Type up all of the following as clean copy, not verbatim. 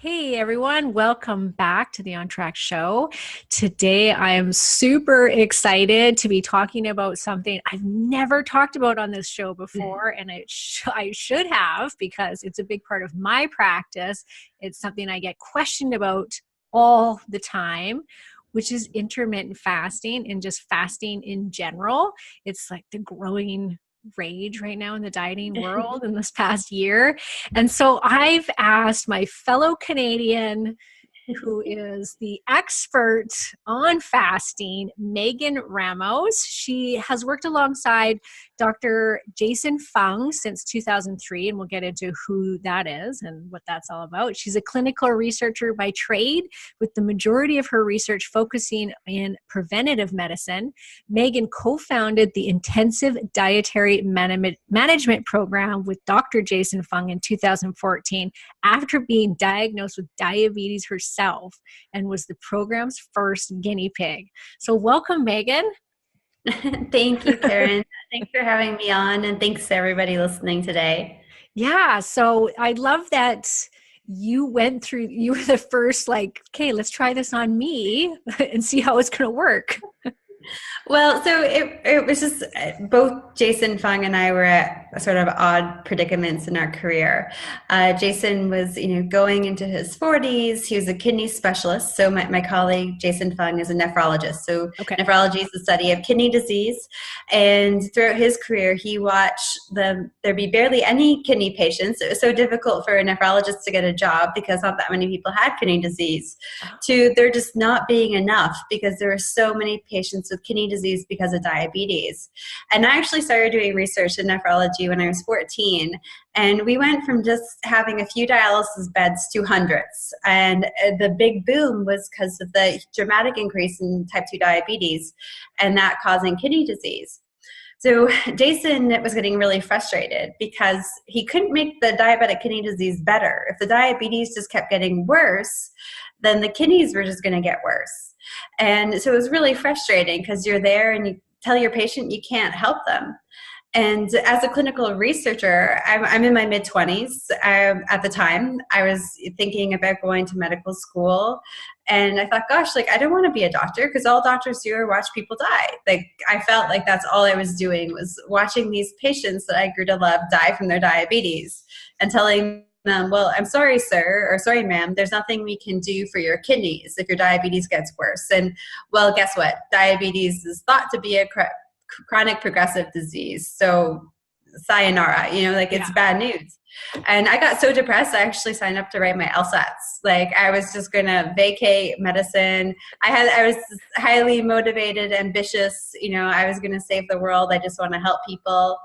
Hey everyone, welcome back to the On Track Show. Today I am super excited to be talking about something I've never talked about on this show before, and I should have because it's a big part of my practice. It's something I get questioned about all the time, which is intermittent fasting and just fasting in general. It's like the growing rage right now in the dieting world in this past year. And so I've asked my fellow Canadian, who is the expert on fasting, Megan Ramos. She has worked alongside Dr. Jason Fung since 2003, and we'll get into who that is and what that's all about. She's a clinical researcher by trade, with the majority of her research focusing in preventative medicine. Megan co-founded the Intensive Dietary Management Program with Dr. Jason Fung in 2014 after being diagnosed with diabetes herself, and was the program's first guinea pig. So welcome, Megan. Thank you, Karen. Thanks for having me on, and thanks to everybody listening today. Yeah, so I love that you were the first, like, okay, let's try this on me and see how it's going to work. Well, so it was just both Jason Fung and I were at sort of odd predicaments in our career. Jason was, going into his 40s. He was a kidney specialist. So my colleague, Jason Fung, is a nephrologist. So Okay. nephrology is the study of kidney disease. And throughout his career, he watched there be barely any kidney patients. It was so difficult for a nephrologist to get a job because not that many people had kidney disease, to there just not being enough because there were so many patients with kidney disease because of diabetes. And I actually started doing research in nephrology when I was 14. And we went from just having a few dialysis beds to hundreds. And the big boom was because of the dramatic increase in type 2 diabetes and that causing kidney disease. So Jason was getting really frustrated because he couldn't make the diabetic kidney disease better. If the diabetes just kept getting worse, then the kidneys were just going to get worse. And so it was really frustrating because you're there and you tell your patient you can't help them. And as a clinical researcher, I'm in my mid-20s. At the time, I was thinking about going to medical school. And I thought, gosh, I don't want to be a doctor because all doctors do are watch people die. I felt like that's all I was doing was watching these patients that I grew to love die from their diabetes and telling them, well, I'm sorry, sir, or sorry, ma'am, there's nothing we can do for your kidneys if your diabetes gets worse. And well, guess what? Diabetes is thought to be a chronic progressive disease. So sayonara, it's bad news. And I got so depressed, I actually signed up to write my LSATs. I was just going to vacate medicine. I was highly motivated, ambitious. I was going to save the world. I just want to help people.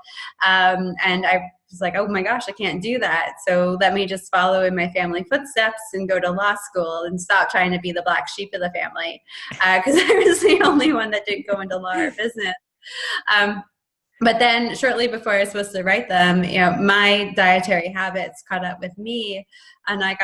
And I was like, oh my gosh, I can't do that. So let me just follow in my family footsteps and go to law school and stop trying to be the black sheep of the family. Because I was the only one that didn't go into law or business. But then shortly before I was supposed to write them, my dietary habits caught up with me, and I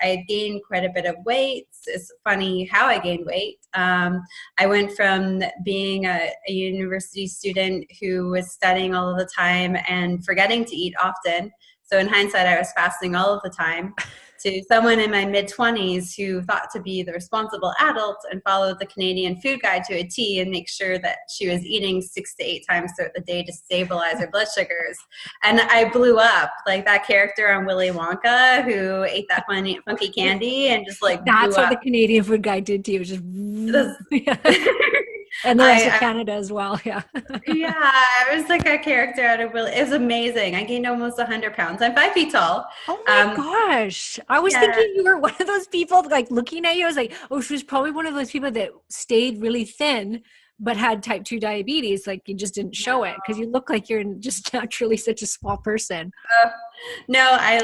had gained quite a bit of weight. It's funny how I gained weight. I went from being a university student who was studying all of the time and forgetting to eat often. So in hindsight, I was fasting all of the time, to someone in my mid-20s who thought to be the responsible adult and followed the Canadian food guide to a T and make sure that she was eating 6 to 8 times throughout the day to stabilize her blood sugars. And I blew up like that character on Willy Wonka who ate that funky candy and just That's blew what up. the Canadian food guide did to you. Just and the rest of Canada as well. Yeah. Yeah, I was like a character out of Willy. It was amazing. I gained almost 100 pounds. I'm 5 feet tall. Oh my gosh. I was thinking you were one of those people, looking at you, I was like, oh, she was probably one of those people that stayed really thin but had type 2 diabetes. You just didn't show it because you look like you're just naturally such a small person. No, I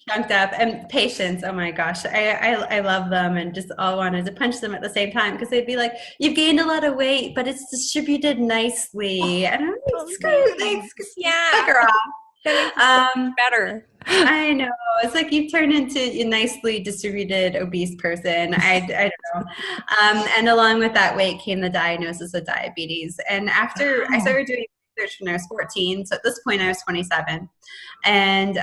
chunked up, and patients. Oh my gosh, I love them and just all wanted to punch them at the same time because they'd be like, "You've gained a lot of weight, but it's distributed nicely." And I'm like, Yeah, fuck her off. better. I know. It's like you've turned into a nicely distributed obese person. I don't know. And along with that weight came the diagnosis of diabetes. And after I started doing research when I was 14. So at this point I was 27. And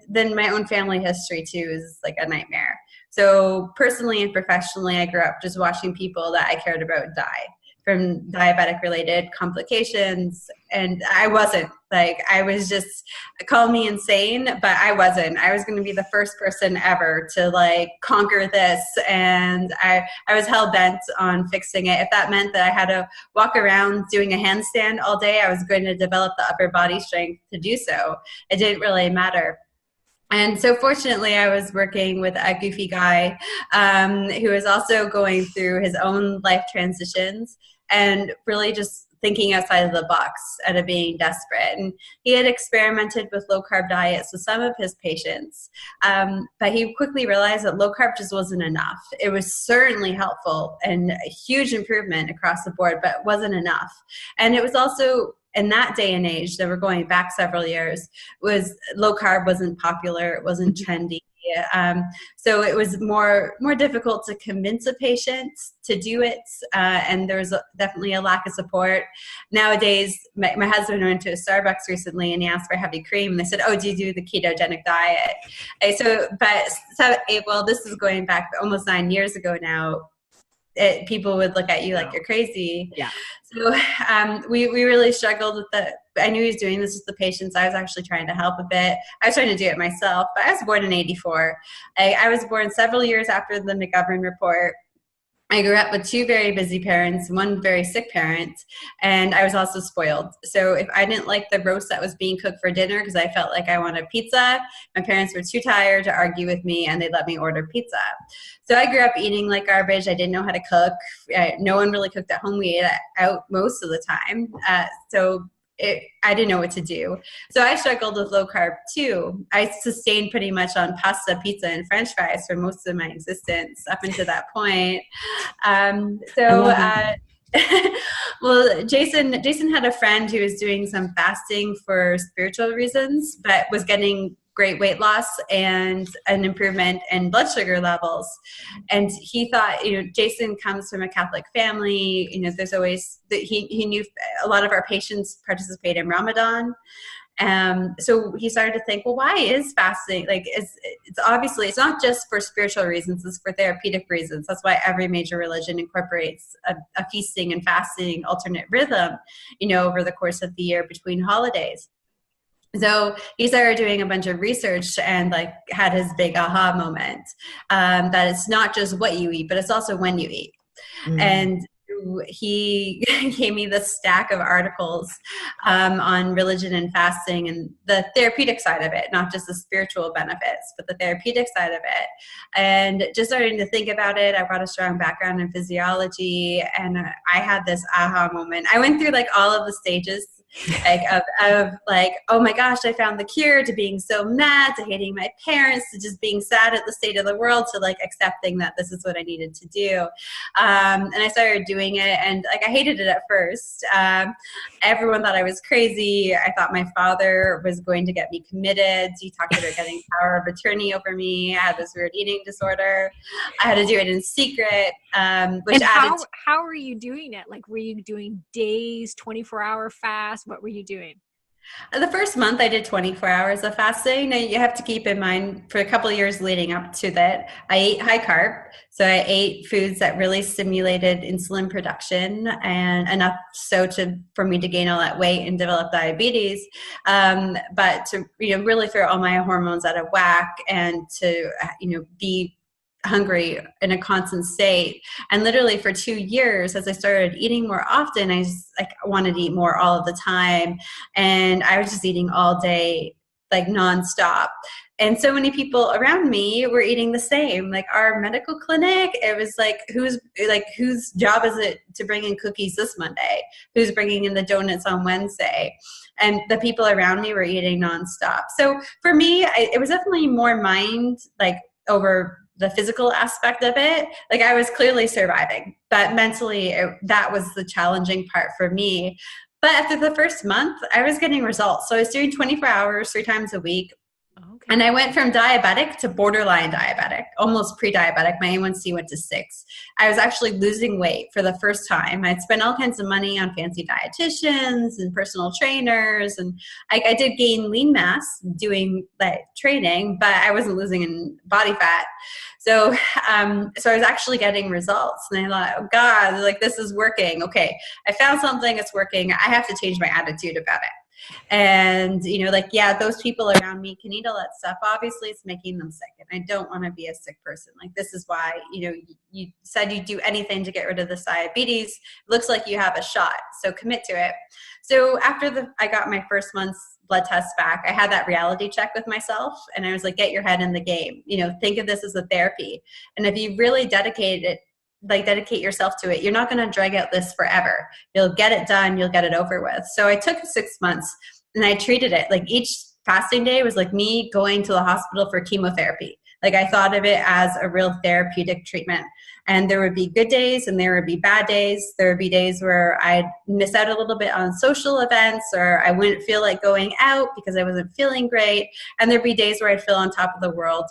then my own family history too is like a nightmare. So personally and professionally, I grew up just watching people that I cared about die from diabetic related complications. And I wasn't, like, I was just, call me insane, but I wasn't. I was going to be the first person ever to like conquer this. And I was hell bent on fixing it. If that meant that I had to walk around doing a handstand all day, I was going to develop the upper body strength to do so. It didn't really matter. And so fortunately, I was working with a goofy guy who was also going through his own life transitions and really just thinking outside of the box out of being desperate. And he had experimented with low-carb diets with some of his patients, but he quickly realized that low-carb just wasn't enough. It was certainly helpful and a huge improvement across the board, but wasn't enough. And it was also, in that day and age that we're going back several years, was low carb wasn't popular, it wasn't trendy. So it was more difficult to convince a patient to do it, and there was definitely a lack of support. Nowadays, my husband went to a Starbucks recently and he asked for heavy cream, and they said, "Oh, do you do the ketogenic diet?" Well, this is going back almost 9 years ago now. People would look at you like you're crazy. Yeah. So we really struggled with I knew he was doing this with the patients. I was actually trying to help a bit. I was trying to do it myself, but I was born in 84. I was born several years after the McGovern report. I grew up with two very busy parents, one very sick parent, and I was also spoiled. So if I didn't like the roast that was being cooked for dinner because I felt like I wanted pizza, my parents were too tired to argue with me and they let me order pizza. So I grew up eating like garbage. I didn't know how to cook. No one really cooked at home. We ate out most of the time. I didn't know what to do. So I struggled with low carb too. I sustained pretty much on pasta, pizza, and French fries for most of my existence up until that point. Well, Jason had a friend who was doing some fasting for spiritual reasons, but was getting great weight loss and an improvement in blood sugar levels. And he thought, Jason comes from a Catholic family, there's always, he knew a lot of our patients participate in Ramadan. So he started to think, well, why is fasting? Like, it's obviously, it's not just for spiritual reasons, it's for therapeutic reasons. That's why every major religion incorporates a feasting and fasting alternate rhythm, over the course of the year between holidays. So he started doing a bunch of research and had his big aha moment, that it's not just what you eat, but it's also when you eat. Mm. And he gave me this stack of articles on religion and fasting and the therapeutic side of it, not just the spiritual benefits, but the therapeutic side of it. And just starting to think about it, I brought a strong background in physiology, and I had this aha moment. I went through all of the stages of oh my gosh, I found the cure, to being so mad, to hating my parents, to just being sad at the state of the world, to accepting that this is what I needed to do. And I started doing it, and I hated it at first. Everyone thought I was crazy. I thought my father was going to get me committed. He talked about getting power of attorney over me. I had this weird eating disorder. I had to do it in secret. How were you doing it? Were you doing days, 24-hour fast? What were you doing? The first month I did 24 hours of fasting. Now you have to keep in mind, for a couple of years leading up to that, I ate high carb. So I ate foods that really stimulated insulin production, and enough so for me to gain all that weight and develop diabetes. But to really throw all my hormones out of whack, and to be hungry in a constant state. And literally for 2 years, as I started eating more often, I just wanted to eat more all of the time. And I was just eating all day, nonstop. And so many people around me were eating the same. Our medical clinic, it was whose job is it to bring in cookies this Monday? Who's bringing in the donuts on Wednesday? And the people around me were eating nonstop. So for me, it was definitely more mind, over the physical aspect of it. I was clearly surviving, but mentally that was the challenging part for me. But after the first month, I was getting results. So I was doing 24 hours, 3 times a week. Okay. And I went from diabetic to borderline diabetic, almost pre-diabetic. My A1C went to 6. I was actually losing weight for the first time. I'd spent all kinds of money on fancy dietitians and personal trainers, and I did gain lean mass doing like training, but I wasn't losing in body fat. So, so I was actually getting results, and I thought, oh God, like this is working. Okay, I found something that's working. I have to change my attitude about it. And, you know, like, yeah, those people around me can eat all that stuff. Obviously, it's making them sick. And I don't want to be a sick person. Like, this is why, you know, you said you'd do anything to get rid of this diabetes. Looks like you have a shot. So commit to it. So after I got my first month's blood test back, I had that reality check with myself. And I was like, get your head in the game. You know, think of this as a therapy. And if you really dedicate yourself to it, you're not going to drag out this forever. You'll get it done. You'll get it over with. So I took 6 months and I treated it like each fasting day was like me going to the hospital for chemotherapy. Like I thought of it as a real therapeutic treatment. And there would be good days and there would be bad days. There would be days where I'd miss out a little bit on social events, or I wouldn't feel like going out because I wasn't feeling great. And there'd be days where I'd feel on top of the world.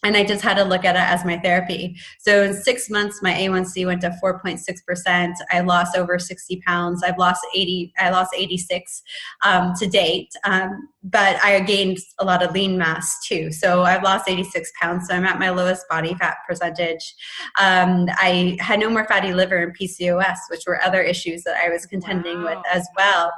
And I just had to look at it as my therapy. So in 6 months, my A1C went to 4.6%. I lost over 60 pounds. I lost 86 to date. But I gained a lot of lean mass too. So I've lost 86 pounds. So I'm at my lowest body fat percentage. I had no more fatty liver and PCOS, which were other issues that I was contending with as well.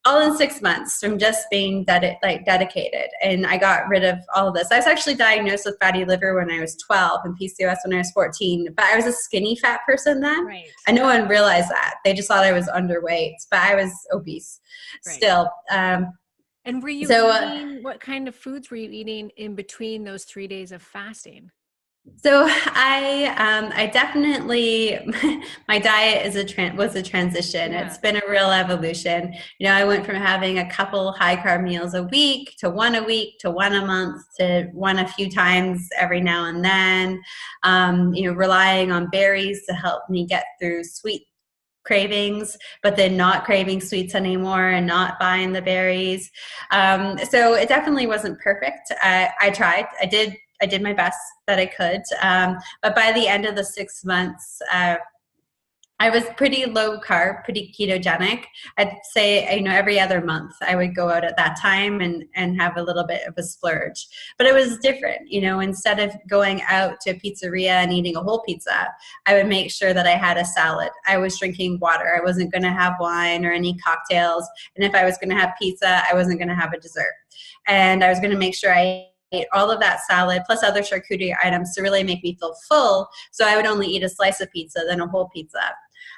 All in 6 months from just being dedicated. And I got rid of all of this. I was actually diagnosed with fatty liver when I was 12 and PCOS when I was 14, but I was a skinny fat person then. Right. And no one realized that. They just thought I was underweight, but I was obese still. And were you eating, what kind of foods were you eating in between those 3 days of fasting? So I definitely, my diet was a transition. Yeah. It's been a real evolution. You know, I went from having a couple high carb meals a week to one a week to one a month to one a few times every now and then, you know, relying on berries to help me get through sweet cravings, but then not craving sweets anymore and not buying the berries. So it definitely wasn't perfect. I tried. I did my best that I could. But by the end of the 6 months, I was pretty low carb, pretty ketogenic. I'd say, you know, every other month I would go out at that time and have a little bit of a splurge. But it was different, you know, instead of going out to a pizzeria and eating a whole pizza, I would make sure that I had a salad. I was drinking water. I wasn't going to have wine or any cocktails. And if I was going to have pizza, I wasn't going to have a dessert. And I was going to make sure I ate all of that salad plus other charcuterie items to really make me feel full. So I would only eat a slice of pizza than a whole pizza.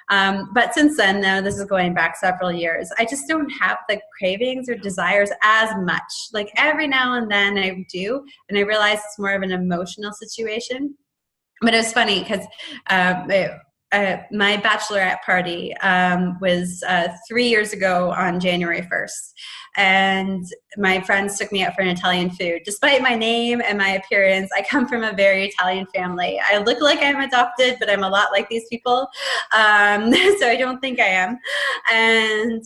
But since then, though, this is going back several years, I just don't have the cravings or desires as much. Like every now and then I do, and I realize it's more of an emotional situation. But it was funny because my bachelorette party was 3 years ago on January 1st. And my friends took me out for an Italian food. Despite my name and my appearance, I come from a very Italian family. I look like I'm adopted, but I'm a lot like these people. So I don't think I am. And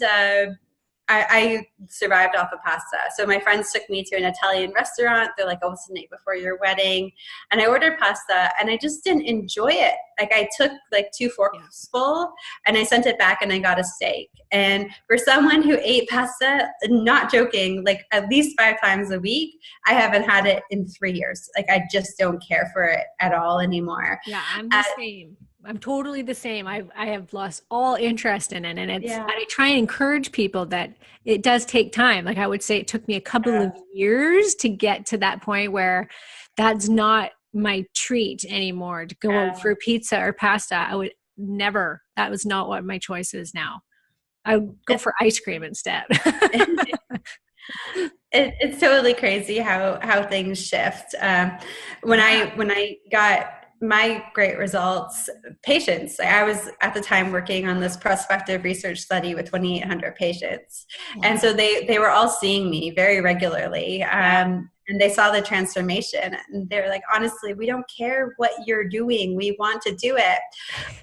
I survived off of pasta. So my friends took me to an Italian restaurant. They're like, oh, it's the night before your wedding. And I ordered pasta and I just didn't enjoy it. Like I took like 2 forks full and I sent it back and I got a steak. And for someone who ate pasta, not joking, like at least 5 times a week, I haven't had it in 3 years. Like I just don't care for it at all anymore. Yeah, I'm the same. I'm totally the same. I have lost all interest in it. And I try and encourage people that it does take time. Like I would say it took me a couple of years to get to that point where that's not my treat anymore, to go out for pizza or pasta. I would never, that was not what my choice is now. I would go for ice cream instead. It's totally crazy how things shift. When I got my great results, patients. I was at the time working on this prospective research study with 2,800 patients. And so they were all seeing me very regularly. And they saw the transformation and they were like, honestly, we don't care what you're doing. We want to do it.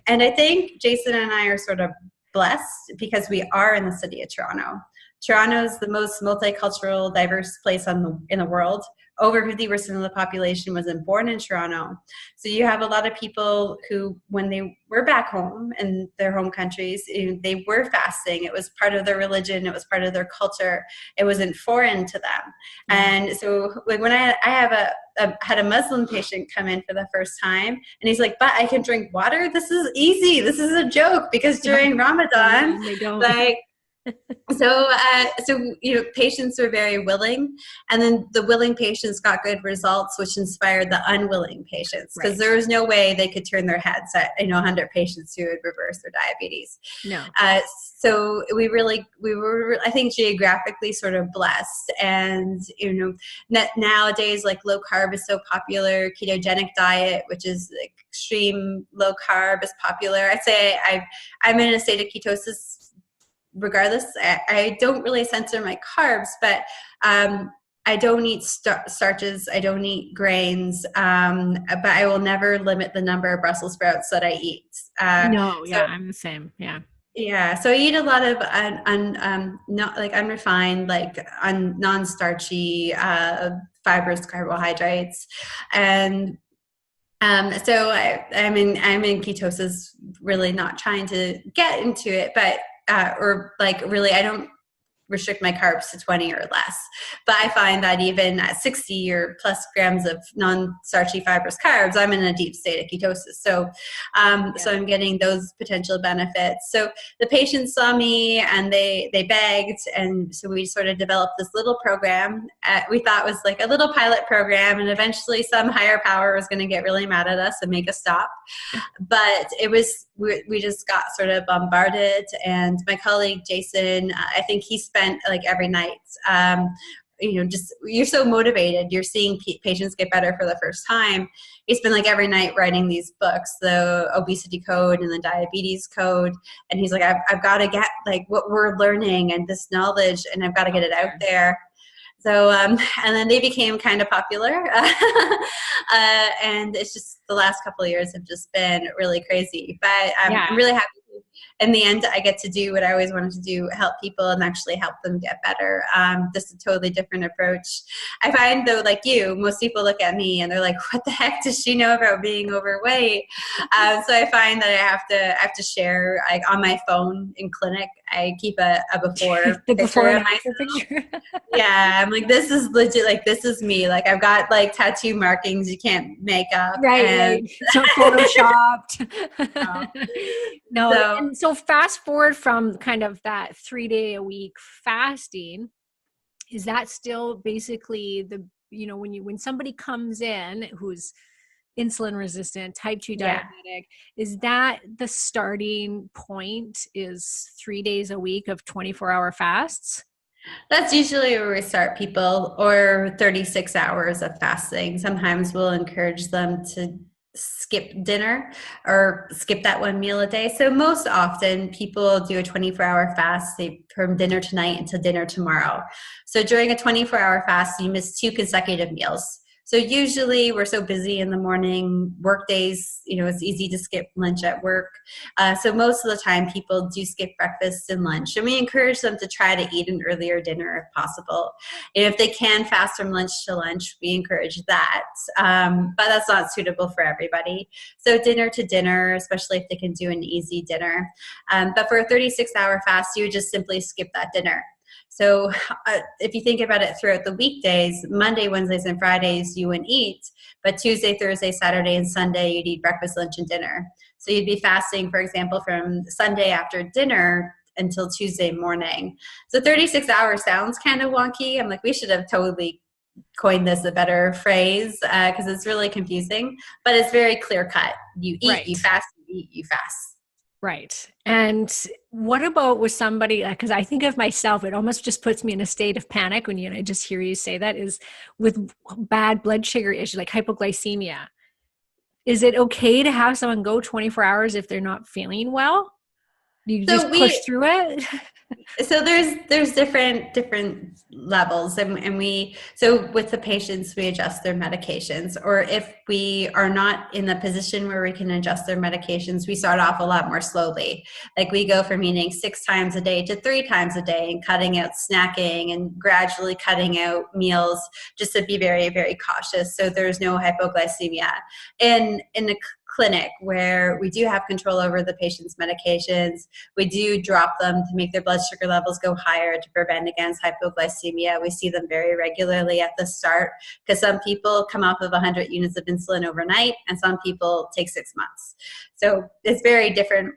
And I think Jason and I are sort of blessed because we are in the city of Toronto. Toronto's the most multicultural, diverse place in the world. Over 50% of the population wasn't born in Toronto. So you have a lot of people who, when they were back home in their home countries, they were fasting. It was part of their religion. It was part of their culture. It wasn't foreign to them. And so like when I had a Muslim patient come in for the first time, and he's like, but I can drink water? This is easy. This is a joke, because during Ramadan, they don't. like, so patients were very willing, and then the willing patients got good results, which inspired the unwilling patients, because there was no way they could turn their heads at 100 patients who would reverse their diabetes. No. So we were, I think, geographically sort of blessed, and nowadays, like, low carb is so popular. Ketogenic diet, which is like extreme low carb, is popular. I'd say I'm in a state of ketosis. Regardless, I don't really censor my carbs, but I don't eat starches. I don't eat grains, but I will never limit the number of Brussels sprouts that I eat. I'm the same. Yeah. Yeah. So I eat a lot of not like unrefined, like non-starchy, fibrous carbohydrates, and so I'm in ketosis, really not trying to get into it, but really, I don't restrict my carbs to 20 or less. But I find that even at 60 or plus grams of non-starchy fibrous carbs, I'm in a deep state of ketosis. So, so I'm getting those potential benefits. So the patients saw me and they begged, and so we sort of developed this little program. We thought was like a little pilot program, and eventually some higher power was going to get really mad at us and make us stop. But it was, we just got sort of bombarded, and my colleague Jason, I think he spent like every night, just, you're so motivated, you're seeing patients get better for the first time. He's been like every night writing these books, the obesity code and the diabetes code, and he's like, I've got to get like what we're learning and this knowledge, and I've got to get it out there. So, and then they became kind of popular, and it's just the last couple of years have just been really crazy. But I'm really happy. In the end, I get to do what I always wanted to do, help people and actually help them get better. Just a totally different approach. I find, though, like you, most people look at me and they're like, what the heck does she know about being overweight? So I find that I have to share, like, on my phone in clinic, I keep a before the before and after picture. Yeah, I'm like, this is legit, like, this is me. Like, I've got like tattoo markings you can't make up. Right. So photoshopped. No. And so fast forward from kind of that 3-day-a-week fasting, is that still basically when somebody comes in who's insulin resistant, type 2 diabetic, is that the starting point, is 3 days a week of 24-hour fasts? That's usually where we start people, or 36 hours of fasting. Sometimes we'll encourage them to skip dinner or skip that one meal a day. So most often people do a 24-hour fast, from dinner tonight until dinner tomorrow. So during a 24-hour fast, you miss 2 consecutive meals. So usually we're so busy in the morning, work days, it's easy to skip lunch at work. So most of the time people do skip breakfast and lunch, and we encourage them to try to eat an earlier dinner if possible. And if they can fast from lunch to lunch, we encourage that. But that's not suitable for everybody. So dinner to dinner, especially if they can do an easy dinner. But for a 36-hour fast, you would just simply skip that dinner. So if you think about it throughout the weekdays, Monday, Wednesdays, and Fridays, you wouldn't eat. But Tuesday, Thursday, Saturday, and Sunday, you'd eat breakfast, lunch, and dinner. So you'd be fasting, for example, from Sunday after dinner until Tuesday morning. So 36 hours sounds kind of wonky. I'm like, we should have totally coined this a better phrase, because it's really confusing. But it's very clear cut. You eat, you fast, you eat, you fast. Right. And what about with somebody, because I think of myself, it almost just puts me in a state of panic when I just hear you say that, is with bad blood sugar issues like hypoglycemia. Is it okay to have someone go 24 hours if they're not feeling well? You just push through it? So there's different levels, and we, so with the patients we adjust their medications, or if we are not in the position where we can adjust their medications, we start off a lot more slowly. Like we go from eating 6 times a day to 3 times a day, and cutting out snacking and gradually cutting out meals, just to be very, very cautious so there's no hypoglycemia in the clinic, where we do have control over the patient's medications. We do drop them to make their blood sugar levels go higher to prevent against hypoglycemia. We see them very regularly at the start, because some people come off of 100 units of insulin overnight and some people take 6 months. So it's very different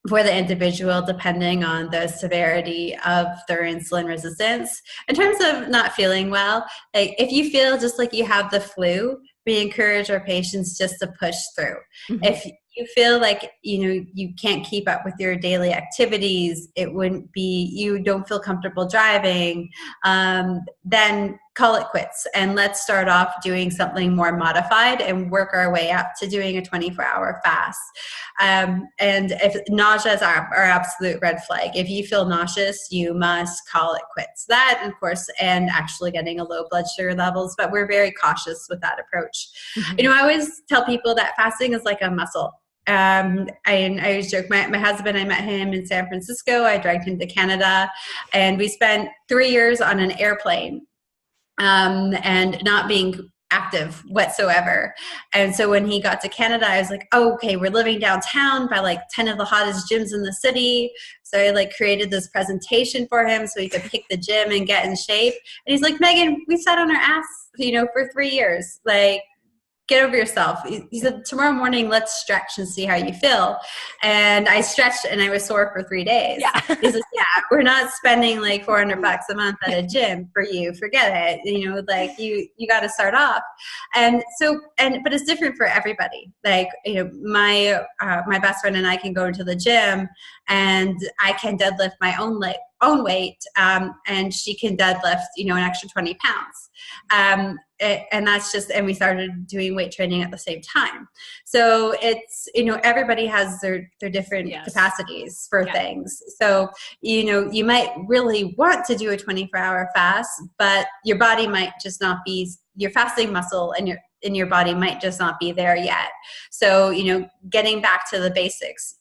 for the individual depending on the severity of their insulin resistance. In terms of not feeling well, like if you feel just like you have the flu, we encourage our patients just to push through. Mm-hmm. If you feel like you can't keep up with your daily activities, it wouldn't be, you don't feel comfortable driving, then call it quits, and let's start off doing something more modified and work our way up to doing a 24-hour fast. And if nausea is our absolute red flag, if you feel nauseous, you must call it quits. That, and of course, and actually getting a low blood sugar levels, but we're very cautious with that approach. Mm-hmm. I always tell people that fasting is like a muscle. I always joke, my husband, I met him in San Francisco. I dragged him to Canada, and we spent 3 years on an airplane, and not being active whatsoever. And so when he got to Canada, I was like, oh, okay, we're living downtown by like 10 of the hottest gyms in the city. So I like created this presentation for him so he could pick the gym and get in shape. And he's like, Megan, we sat on our ass, for 3 years. Like, get over yourself. He said, tomorrow morning, let's stretch and see how you feel. And I stretched and I was sore for 3 days. Yeah. He said, yeah, we're not spending like $400 a month at a gym for you. Forget it. Like you got to start off. And so, but it's different for everybody. Like, my best friend and I can go into the gym and I can deadlift my own weight, and she can deadlift, an extra 20 pounds. And that's just, and we started doing weight training at the same time. So it's, everybody has their different capacities for things. So, you might really want to do a 24-hour fast, but your body might just not be, your fasting muscle and your body might just not be there yet. So, getting back to the basics,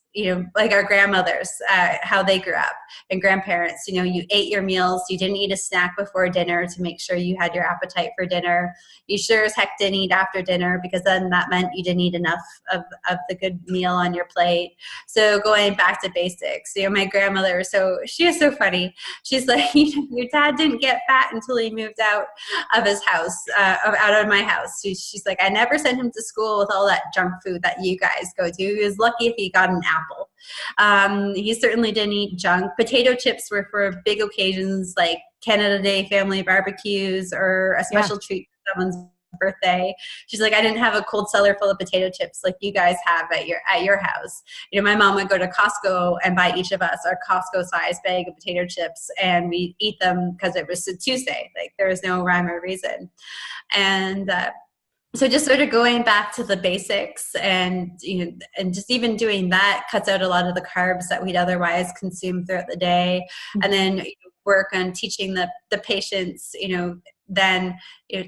like our grandmothers, how they grew up, and grandparents, you ate your meals, you didn't eat a snack before dinner to make sure you had your appetite for dinner. You sure as heck didn't eat after dinner, because then that meant you didn't eat enough of the good meal on your plate. So going back to basics, my grandmother, she is so funny. She's like, your dad didn't get fat until he moved out of his house, out of my house. She's like, I never sent him to school with all that junk food that you guys go to. He was lucky if he got an apple. He certainly didn't eat junk. Potato chips were for big occasions like Canada Day family barbecues, or a special treat for someone's birthday. She's like, I didn't have a cold cellar full of potato chips like you guys have at your house. My mom would go to Costco and buy each of us our Costco size bag of potato chips, and we eat them because it was a Tuesday. Like, there was no rhyme or reason. And so just sort of going back to the basics, and and just even doing that cuts out a lot of the carbs that we'd otherwise consume throughout the day. And then work on teaching the patients, then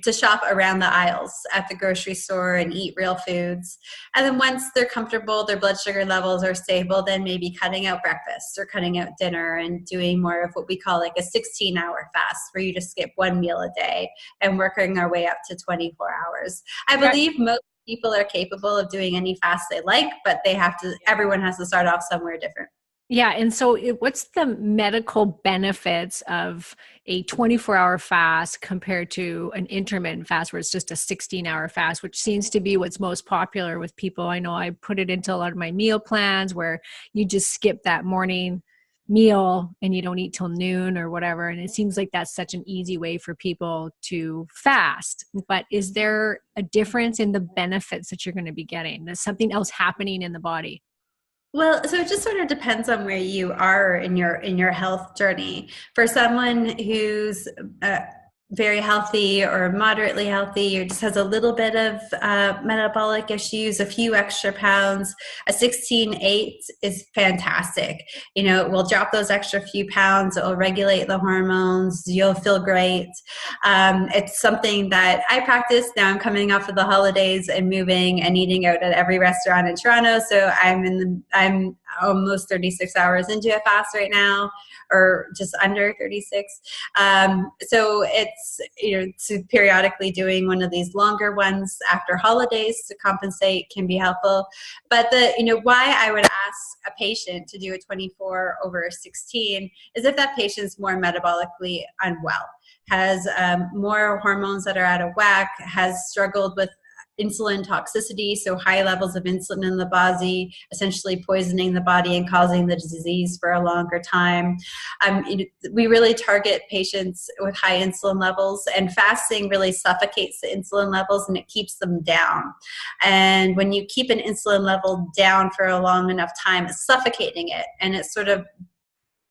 to shop around the aisles at the grocery store and eat real foods. And then once they're comfortable, their blood sugar levels are stable, then maybe cutting out breakfast or cutting out dinner and doing more of what we call like a 16-hour fast, where you just skip one meal a day, and working our way up to 24 hours. I believe most people are capable of doing any fast they like, but everyone has to start off somewhere different. Yeah. And so what's the medical benefits of a 24-hour fast compared to an intermittent fast where it's just a 16-hour fast, which seems to be what's most popular with people? I know I put it into a lot of my meal plans where you just skip that morning meal and you don't eat till noon or whatever. And it seems like that's such an easy way for people to fast. But is there a difference in the benefits that you're going to be getting? There's something else happening in the body? Well, so it just sort of depends on where you are in your health journey. For someone who's very healthy or moderately healthy, or just has a little bit of metabolic issues, a few extra pounds, a 16-8 is fantastic. It will drop those extra few pounds. It will regulate the hormones. You'll feel great. It's something that I practice. Now I'm coming off of the holidays and moving and eating out at every restaurant in Toronto. So I'm almost 36 hours into a fast right now, or just under 36. So it's periodically doing one of these longer ones after holidays to compensate can be helpful. But why I would ask a patient to do a 24/16 is if that patient's more metabolically unwell, has more hormones that are out of whack, has struggled with insulin toxicity, so high levels of insulin in the body, essentially poisoning the body and causing the disease for a longer time. We really target patients with high insulin levels, and fasting really suffocates the insulin levels and it keeps them down. And when you keep an insulin level down for a long enough time, it's suffocating it, and it sort of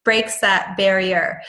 breaks that barrier.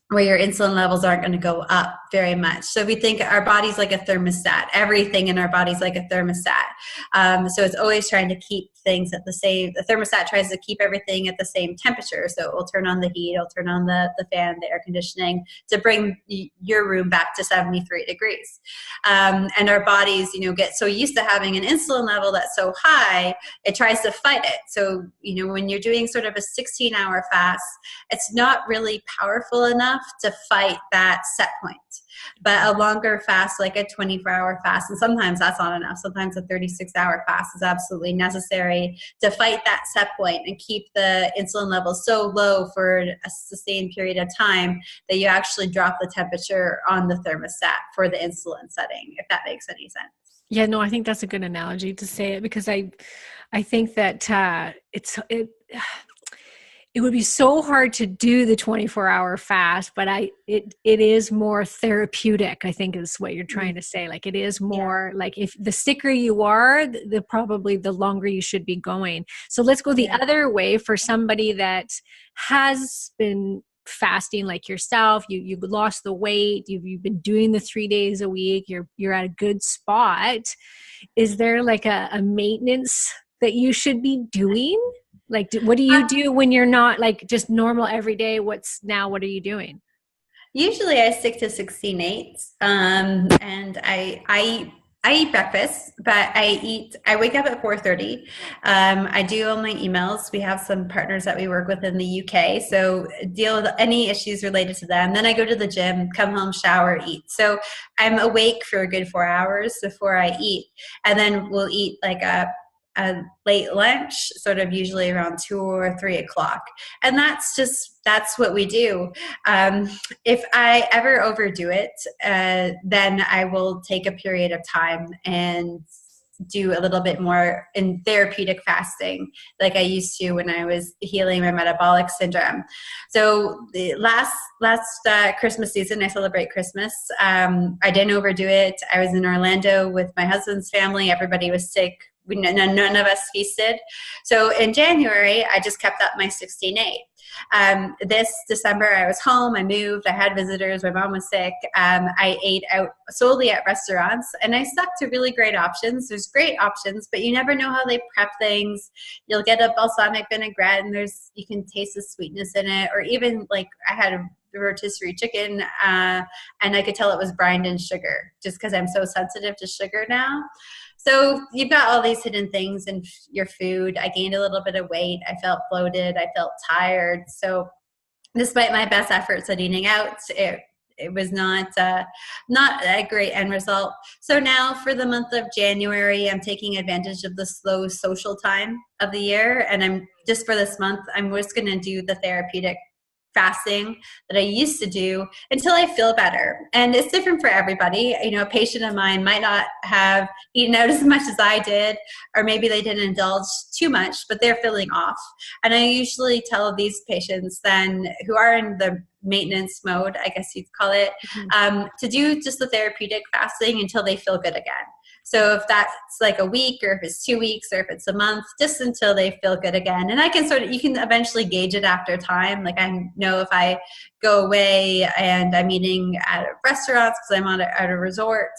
Where your insulin levels aren't going to go up very much. So we think our body's like a thermostat. Everything in our body's like a thermostat. So it's always trying to keep things at the same, the thermostat tries to keep everything at the same temperature. So it will turn on the heat, it'll turn on the fan, the air conditioning to bring your room back to 73 degrees. And our bodies, get so used to having an insulin level that's so high, it tries to fight it. So, when you're doing sort of a 16-hour fast, it's not really powerful enough to fight that set point. But a longer fast, like a 24-hour fast, and sometimes that's not enough. Sometimes a 36-hour fast is absolutely necessary to fight that set point and keep the insulin levels so low for a sustained period of time that you actually drop the temperature on the thermostat for the insulin setting, if that makes any sense. Yeah, no, I think that's a good analogy to say it, because I think that it would be so hard to do the 24-hour fast, but it is more therapeutic, I think is what you're trying to say. Like, it is more like, if the sicker you are, probably the longer you should be going. So let's go the other way for somebody that has been fasting like yourself. You've lost the weight, you've been doing the 3 days a week, you're at a good spot. Is there like a maintenance that you should be doing? Like, what do you do when you're not like just normal every day? What are you doing? Usually I stick to 16/8, and I eat breakfast, but I wake up at 4:30. I do all my emails. We have some partners that we work with in the UK, so deal with any issues related to them. Then I go to the gym, come home, shower, eat. So I'm awake for a good 4 hours before I eat. And then we'll eat like a late lunch, sort of usually around 2 or 3 o'clock. And that's what we do. If I ever overdo it, then I will take a period of time and do a little bit more in therapeutic fasting, like I used to when I was healing my metabolic syndrome. So the last Christmas season, I celebrate Christmas. I didn't overdo it. I was in Orlando with my husband's family. Everybody was sick. None of us feasted. So in January, I just kept up my 16/8. This December, I was home, I moved, I had visitors, my mom was sick. I ate out solely at restaurants, and I stuck to really great options. There's great options, but you never know how they prep things. You'll get a balsamic vinaigrette, and you can taste the sweetness in it. Or even like I had a rotisserie chicken, and I could tell it was brined in sugar, just because I'm so sensitive to sugar now. So you've got all these hidden things in your food. I gained a little bit of weight. I felt bloated. I felt tired. So despite my best efforts at eating out, it was not a great end result. So now for the month of January, I'm taking advantage of the slow social time of the year. And I'm just for this month, I'm just going to do the therapeutic fasting that I used to do until I feel better. And it's different for everybody. A patient of mine might not have eaten out as much as I did, or maybe they didn't indulge too much, but they're feeling off. And I usually tell these patients then who are in the maintenance mode, I guess you'd call it, to do just the therapeutic fasting until they feel good again. So if that's like a week, or if it's 2 weeks, or if it's a month, just until they feel good again. And I can you can eventually gauge it after time. Like I know if I go away and I'm eating at restaurants because I'm at a resort,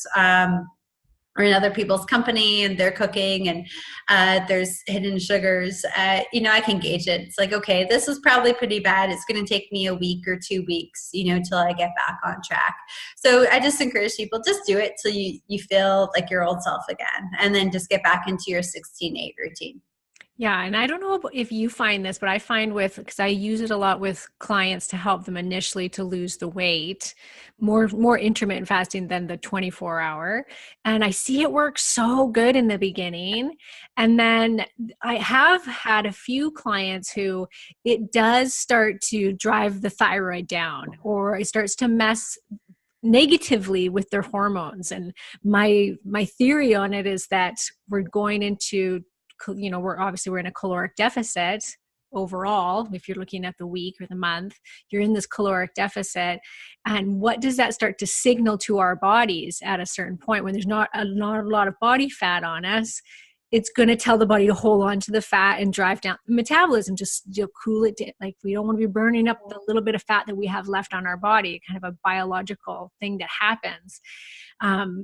or in other people's company and they're cooking, and there's hidden sugars, I can gauge it. It's like, okay, this is probably pretty bad. It's going to take me a week or 2 weeks, till I get back on track. So I just encourage people, just do it till you feel like your old self again, and then just get back into your 16-8 routine. Yeah. And I don't know if you find this, but I find because I use it a lot with clients to help them initially to lose the weight, more intermittent fasting than the 24-hour. And I see it work so good in the beginning. And then I have had a few clients who it does start to drive the thyroid down, or it starts to mess negatively with their hormones. And my theory on it is that we're going into, we're in a caloric deficit overall. If you're looking at the week or the month, you're in this caloric deficit. And what does that start to signal to our bodies at a certain point when there's not a lot of body fat on us? It's going to tell the body to hold on to the fat and drive down metabolism, just cool it down. Like, we don't want to be burning up the little bit of fat that we have left on our body, kind of a biological thing that happens.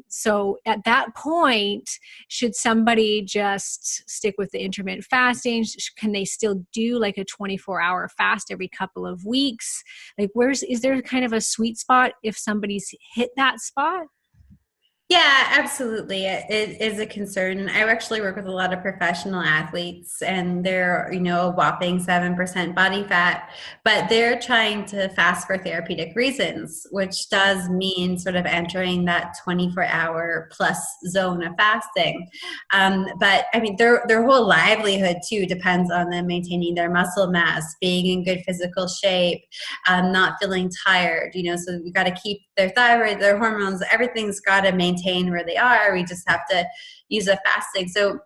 So at that point, should somebody just stick with the intermittent fasting? Can they still do like a 24-hour fast every couple of weeks? Like, is there kind of a sweet spot if somebody's hit that spot? Yeah, absolutely. It is a concern. I actually work with a lot of professional athletes, and they're, a whopping 7% body fat, but they're trying to fast for therapeutic reasons, which does mean sort of entering that 24-hour plus zone of fasting. But I mean, their whole livelihood too depends on them maintaining their muscle mass, being in good physical shape, not feeling tired, so we got to keep their thyroid, their hormones, everything's got to maintain where they are. We just have to use a fasting. So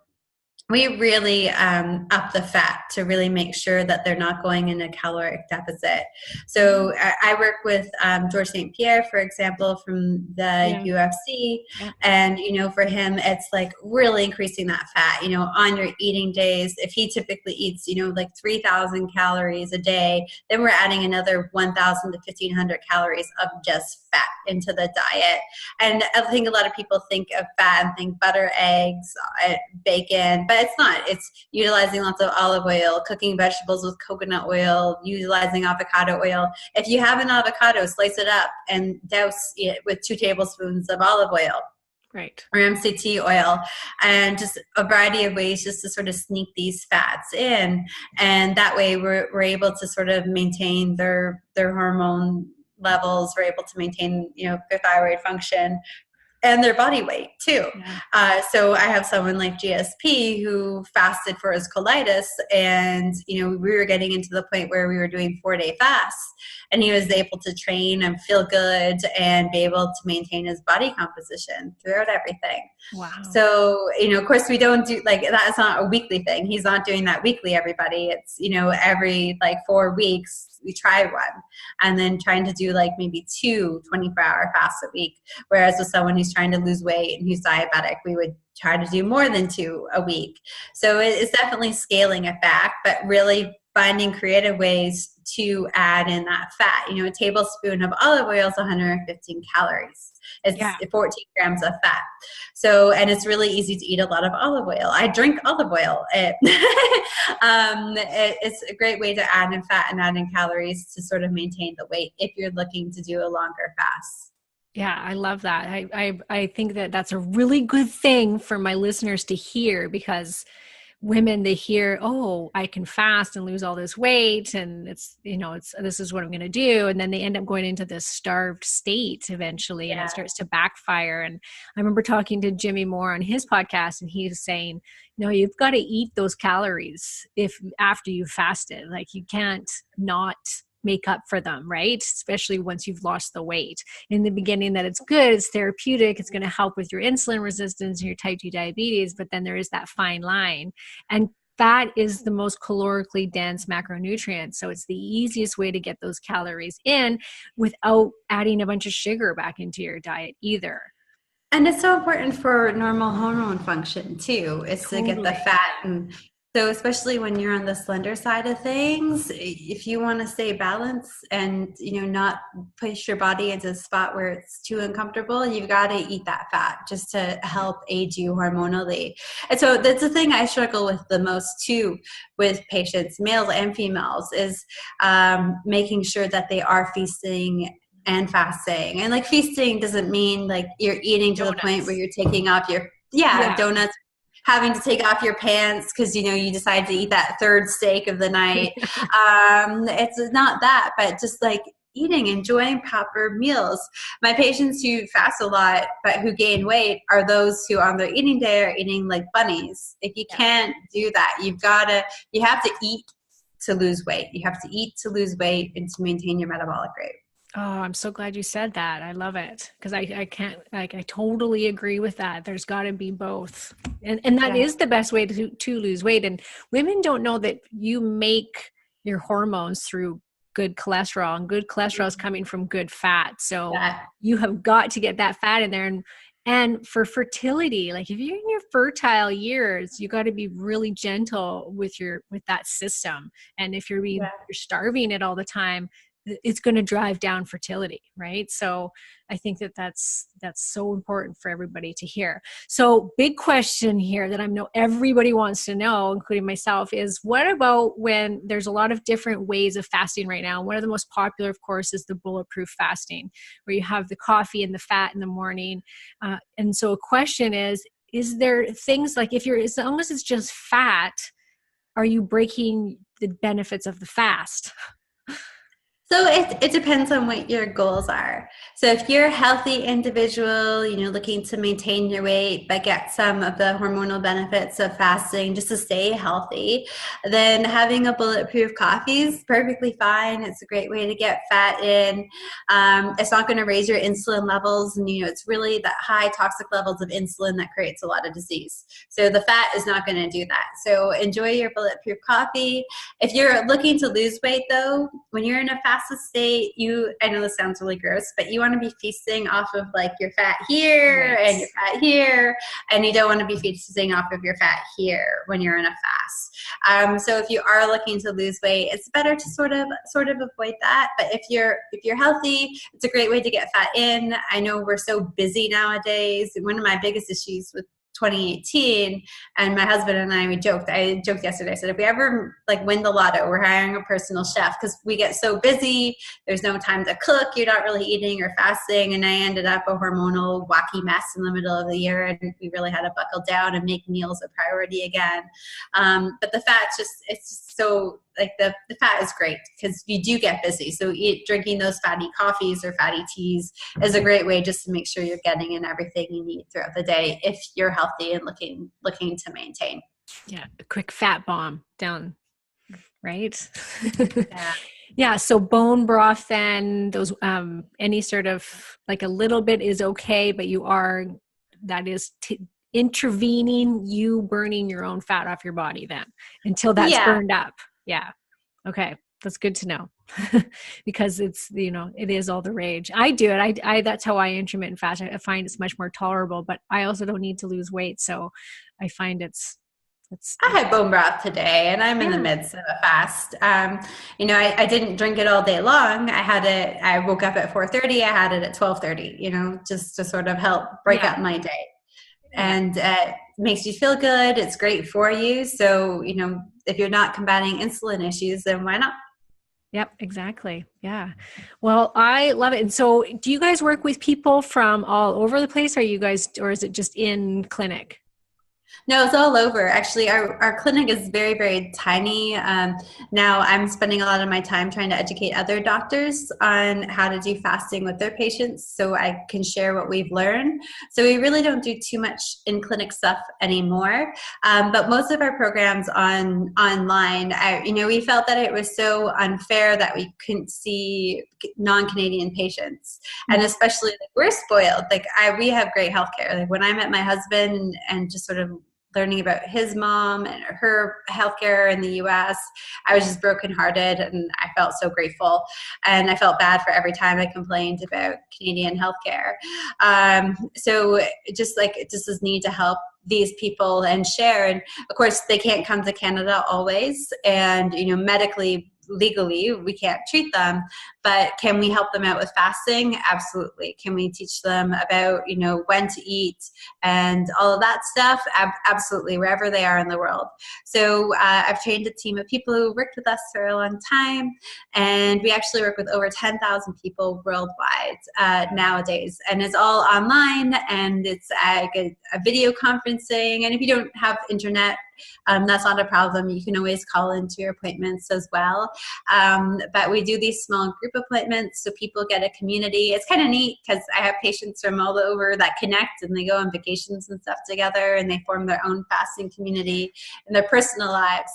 we really up the fat to really make sure that they're not going in a caloric deficit. So I work with George St. Pierre, for example, from the UFC. Yeah. And, for him, it's like really increasing that fat, on your eating days. If he typically eats, like 3,000 calories a day, then we're adding another 1,000 to 1,500 calories of just fat into the diet. And I think a lot of people think of fat and think butter, eggs, bacon, but it's not. It's utilizing lots of olive oil, cooking vegetables with coconut oil, utilizing avocado oil. If you have an avocado, slice it up and douse it with 2 tablespoons of olive oil. Right. Or MCT oil, and just a variety of ways just to sort of sneak these fats in. And that way we're able to sort of maintain their hormone levels. We're able to maintain, their thyroid function and their body weight too. Yeah. So I have someone like GSP who fasted for his colitis, and we were getting into the point where we were doing 4-day fasts, and he was able to train and feel good and be able to maintain his body composition throughout everything. Wow. So, of course we don't do that's not a weekly thing. He's not doing that weekly, everybody. It's, every 4 weeks we try one, and then trying to do maybe 2 24-hour fasts a week. Whereas with someone who's trying to lose weight and who's diabetic, we would try to do more than 2 a week. So it's definitely scaling it back, but really finding creative ways to add in that fat. A tablespoon of olive oil is 115 calories. It's 14 grams of fat. So, and it's really easy to eat a lot of olive oil. I drink olive oil. It's a great way to add in fat and add in calories to sort of maintain the weight if you're looking to do a longer fast. Yeah, I love that. I think that that's a really good thing for my listeners to hear, because women, they hear, oh, I can fast and lose all this weight, and this is what I'm going to do. And then they end up going into this starved state eventually, and it starts to backfire. And I remember talking to Jimmy Moore on his podcast, and he was saying, no, you've got to eat those calories after you've fasted. Like, you can't not make up for them, right? Especially once you've lost the weight. In the beginning, that it's good, it's therapeutic, it's going to help with your insulin resistance and your type 2 diabetes, but then there is that fine line. And fat is the most calorically dense macronutrient, so it's the easiest way to get those calories in without adding a bunch of sugar back into your diet either. And it's so important for normal hormone function too, is to get the Totally. fat. And so especially when you're on the slender side of things, if you want to stay balanced and, not push your body into a spot where it's too uncomfortable, you've got to eat that fat just to help aid you hormonally. And so that's the thing I struggle with the most too, with patients, males and females, is making sure that they are feasting and fasting. And like feasting doesn't mean like you're eating to the point where Donuts. you're taking off your Yeah. donuts, having to take off your pants because you decide to eat that third steak of the night. It's not that, but just like eating, enjoying proper meals. My patients who fast a lot but who gain weight are those who on their eating day are eating like bunnies. If you Yeah. can't do that, you have to eat to lose weight. You have to eat to lose weight and to maintain your metabolic rate. Oh, I'm so glad you said that. I love it because I can't like I totally agree with that. There's got to be both, and that Yeah. is the best way to lose weight. And women don't know that you make your hormones through good cholesterol, and good cholesterol is coming from good fat. So Yeah. you have got to get that fat in there. And for fertility, like if you're in your fertile years, you got to be really gentle with that system. And if you're starving it all the time, it's going to drive down fertility, right? So I think that's so important for everybody to hear. So big question here that I know everybody wants to know, including myself, is what about when there's a lot of different ways of fasting right now? One of the most popular, of course, is the bulletproof fasting, where you have the coffee and the fat in the morning. And so a question is there things like as long as it's just fat, are you breaking the benefits of the fast? So it depends on what your goals are. So if you're a healthy individual, looking to maintain your weight, but get some of the hormonal benefits of fasting just to stay healthy, then having a bulletproof coffee is perfectly fine. It's a great way to get fat in. It's not going to raise your insulin levels. And, it's really that high toxic levels of insulin that creates a lot of disease. So the fat is not going to do that. So enjoy your bulletproof coffee. If you're looking to lose weight though, when you're in a fasted state, I know this sounds really gross, but you want to be feasting off of like your fat here Right. and your fat here, and you don't want to be feasting off of your fat here when you're in a fast. So if you are looking to lose weight, it's better to sort of avoid that. But if you're healthy, it's a great way to get fat in. I know we're so busy nowadays. One of my biggest issues with 2018, and my husband and I joked yesterday. I said, if we ever like win the lotto, we're hiring a personal chef because we get so busy. There's no time to cook. You're not really eating or fasting. And I ended up a hormonal wacky mess in the middle of the year, and we really had to buckle down and make meals a priority again. But the fat it's just so like the fat is great because you do get busy. So drinking those fatty coffees or fatty teas is a great way just to make sure you're getting in everything you need throughout the day if you're healthy and looking to maintain. Yeah, a quick fat bomb down, right? Yeah. Yeah, so bone broth then, those any sort of like a little bit is okay, but that is intervening, you burning your own fat off your body then until that's Yeah. burned up. Yeah. Okay. That's good to know because it's, it is all the rage. I do it. I that's how I intermittent fast. I find it's much more tolerable, but I also don't need to lose weight. So I find it's I had bone broth today, and I'm in the midst of a fast. I didn't drink it all day long. I woke up at 4:30. I had it at 12:30. Just to sort of help break up my day, and makes you feel good. It's great for you. So if you're not combating insulin issues, then why not? Yep, exactly. Yeah. Well, I love it. And so, do you guys work with people from all over the place? Or is it just in clinic? No, it's all over. Actually, our clinic is very, very tiny. Now I'm spending a lot of my time trying to educate other doctors on how to do fasting with their patients so I can share what we've learned. So we really don't do too much in-clinic stuff anymore. But most of our programs online, we felt that it was so unfair that we couldn't see non-Canadian patients. And especially we're spoiled. We have great healthcare. Like when I met my husband and just sort of learning about his mom and her healthcare in the US, I was just brokenhearted, and I felt so grateful. And I felt bad for every time I complained about Canadian healthcare. So it just this need to help these people and share. And of course, they can't come to Canada always. And, medically, legally, we can't treat them, but can we help them out with fasting? Absolutely. Can we teach them about, when to eat and all of that stuff? Absolutely, wherever they are in the world. So I've trained a team of people who worked with us for a long time, and we actually work with over 10,000 people worldwide nowadays, and it's all online, and it's a video conferencing. And if you don't have internet, that's not a problem. You can always call into your appointments as well. But we do these small group appointments so people get a community. It's kind of neat because I have patients from all over that connect, and they go on vacations and stuff together, and they form their own fasting community in their personal lives.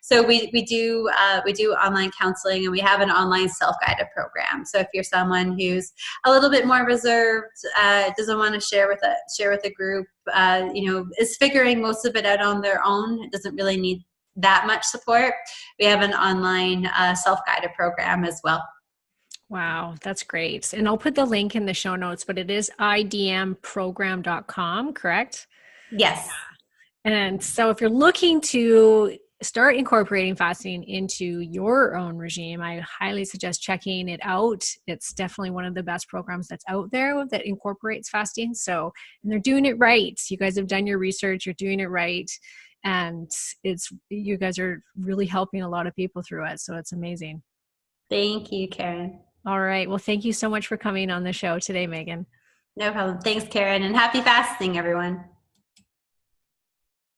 So we do online counseling, and we have an online self-guided program. So if you're someone who's a little bit more reserved, doesn't want to share with a group, is figuring most of it out on their own, it doesn't really need that much support, we have an online self-guided program as well. Wow, that's great. And I'll put the link in the show notes, but it is idmprogram.com, correct? Yes. And so if you're looking to start incorporating fasting into your own regime, I highly suggest checking it out. It's definitely one of the best programs that's out there that incorporates fasting. So, and they're doing it right. You guys have done your research, you're doing it right. And you guys are really helping a lot of people through it. So it's amazing. Thank you, Karen. All right. Well, thank you so much for coming on the show today, Megan. No problem. Thanks, Karen, and happy fasting, everyone.